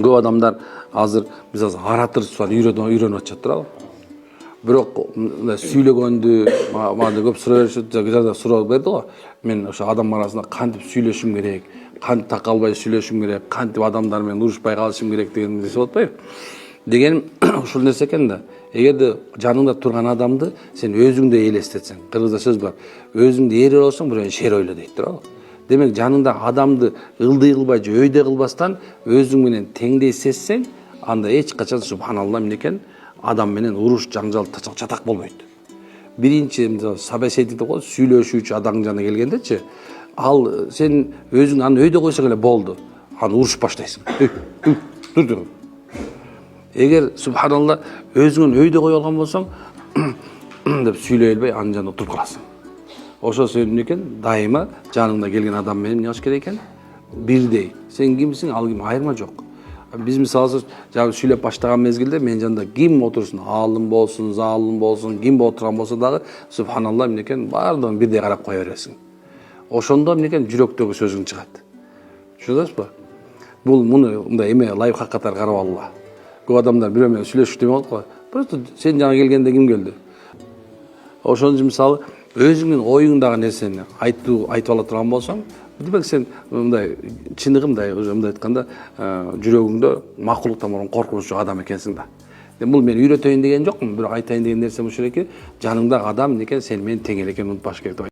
Көп адамдар азыр биз азыр аратырсызбан үйрөнүп атышат. Бирок мындай сүйлөгөндү мага көп суроо беришет, жада суроо берди го. Мен ошо адам арасында кантип сүйлөшүм керек, кантип такалбай сүйлөшүм керек, кантип адамдар менен урушпай калышым керек деген нерсе болот атпайбы? Дегеним ушул нерсе экен да. Эгерде жаныңда турган адамды сен өзүңдөй элестетсең, кыргызда сөз бар. Өзүңдү эр ойлосоң, бирөөнү шер ойло дейт туурабы? Демек жаныңда адамды ылдый кылбай же өйдө кылбастан өзүң менен теңдей сезсең, анда эч качан субханалла менекен адам менен уруш, жаңжал, чатак болбойт. Биринчи собеседник деп коет, сүйлөшүүчү адамдын жанына келгендечи, ал сен өзүң аны өйдө койсоң эле болду. Аны уруш баштайсың. Тур. Эгер субханалла өзүңөн өйдө кое алган болсоң, деп сүйлөй албай анын жанында туруп каласың. Ошо себептен экен дайыма жаныңда келген адам менен эмне кылыш керек экен? Бирдей. Сен кимсиң, ал ким, айырма жок. Биз мисалы жаңы сүйлөп баштаган мезгилде мен жанында ким отурсун, алым болсун, залым болсун, ким отурган болсо дагы субханалла менекен баардыгын бирдей карап кое бересиң. Ошондо менекен жүрөктөгү сөзүң чыгат. Түшүнөсүзбү? Бул муну мындай эме лайфхак катары карап алгыла. Көп адамдар бирөө менен сүйлөшүп деме болот го. Просто сен жаңа келгенде ким келди? Ошон үчүн мисалы өзүңдүн оюңдагы нерсени айтып ала турган болсоң, демек сен мындай чыныгы мындай айтканда жүрөгүңдө макулуктан мурун коркунуч жок адам экенсиң да. Бул мен үйрөтөйүн деген жокмун, бирок айтайын деген нерсем ушул эки, жаныңдагы адам экен сени менен тең эле экенин унутпаш керек деп